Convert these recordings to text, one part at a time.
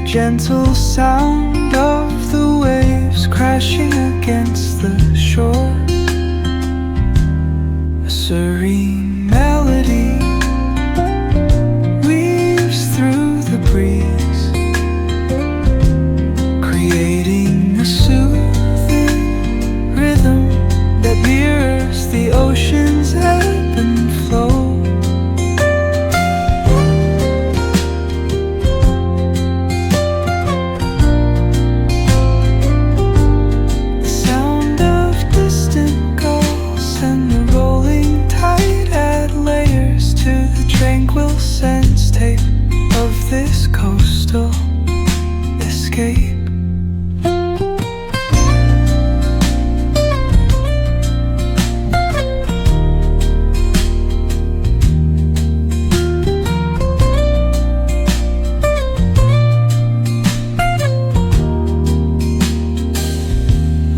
gentle sound of the waves crashing against the shore. A serene melody weaves through the breeze, creating a soothing rhythm that mirrors the ocean's ebb and flow. Tranquil sense tape of this coastal escape.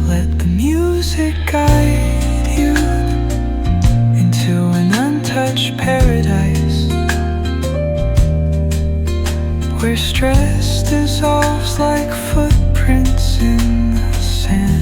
Let the music guide you into an untouched paradise, where stress dissolves like footprints in the sand.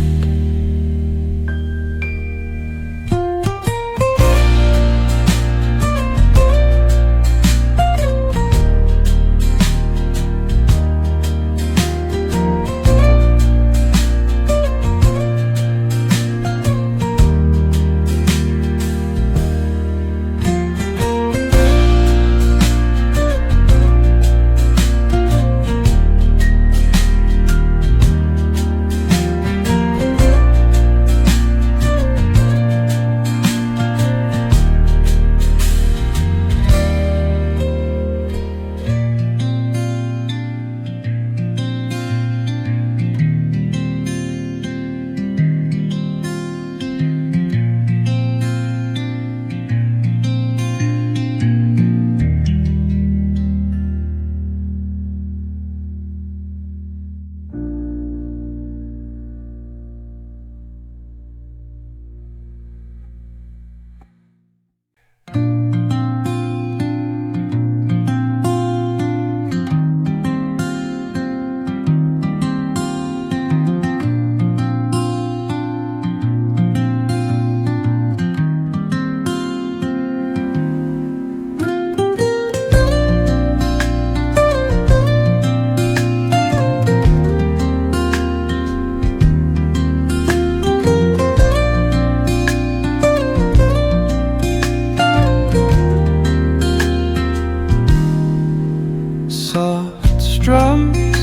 Soft strums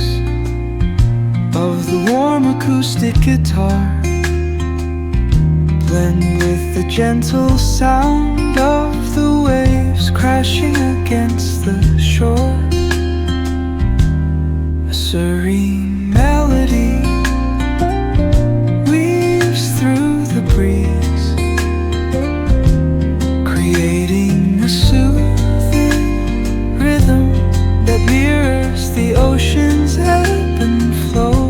of the warm acoustic guitar blend with the gentle sound of the waves crashing against the shore. A serene melody weaves through the breeze, creating a soothing rhythm that mirrors the ocean's ebb and flow.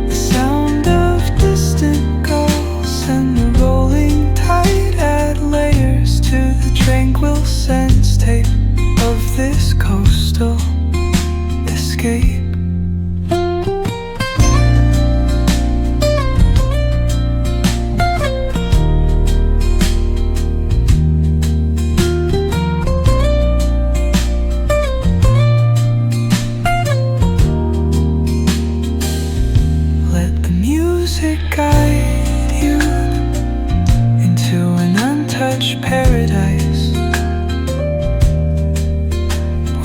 The sound of distant gulls and the rolling tide add layers to the tranquil sense tape of this coastal escape. Guide you into an untouched paradise,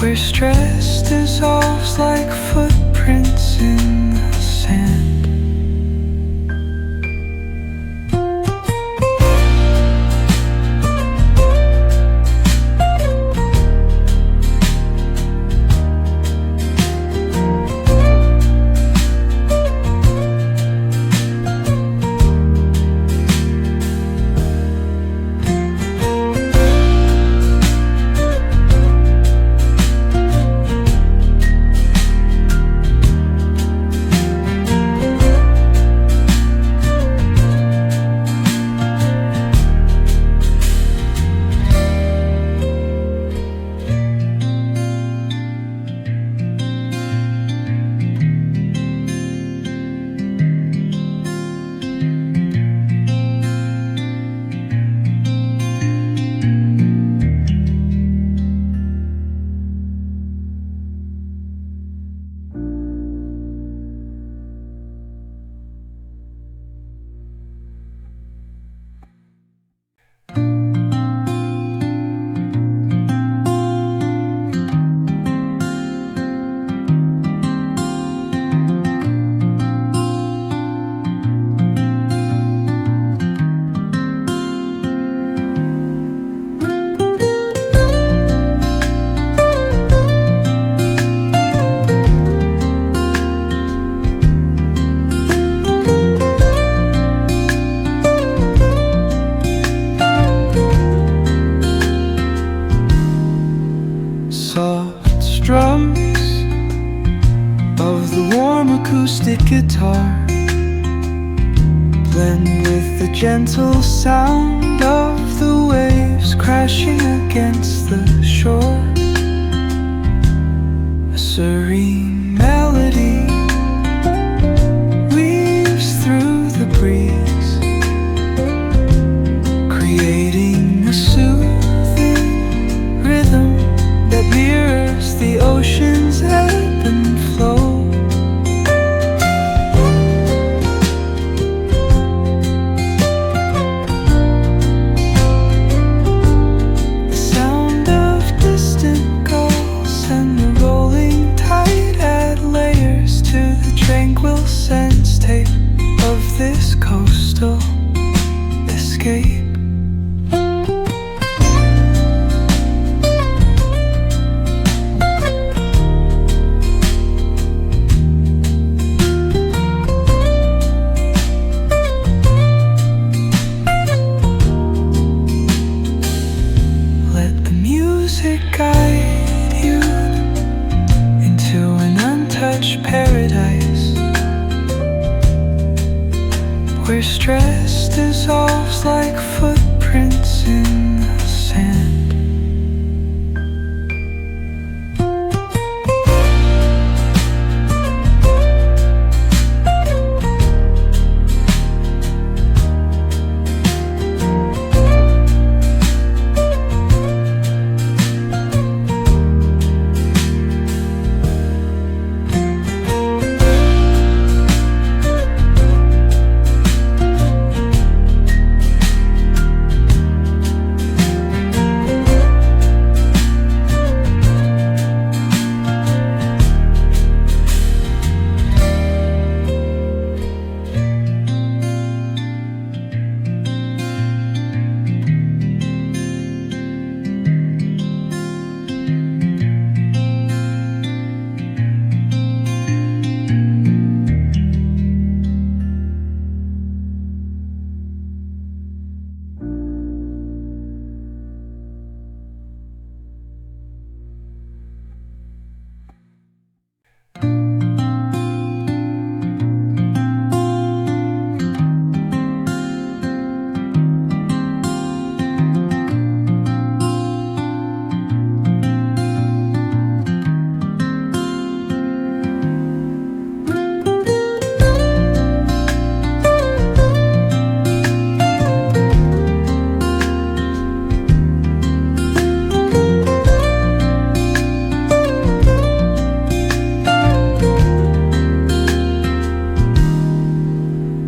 where stress dissolves like footprints in the sand. gentle sound of the waves crashing against the shore. A serene melody weaves through the breeze, creating a soothing rhythm that mirrors the ocean's ebb and flow. Tranquil sense tape of this coastal escape. Let the music guide you into an untouched paradise, where stress dissolves like footprints in the sand.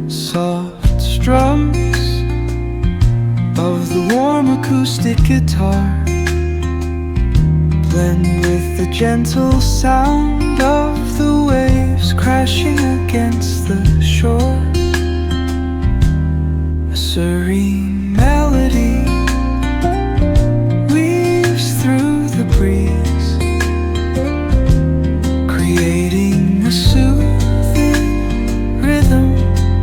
Soft strums of the warm acoustic guitar blend with the gentle sound of the waves crashing against the shore. A serene melody weaves through the breeze, creating a soothing rhythm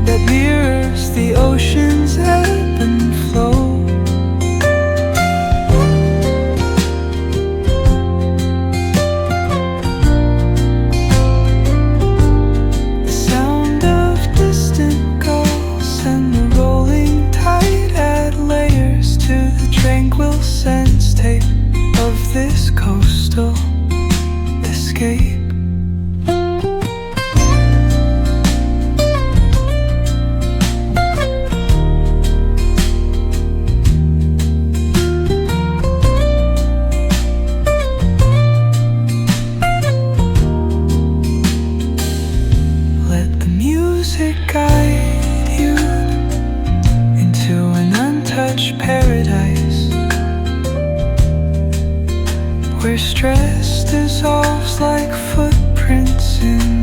that mirrors the ocean's ebb and flow. The sound of distant gulls and the rolling tide add layers to the tranquil sense tape of this coastal escape. Guide you into an untouched paradise, where stress dissolves like footprints in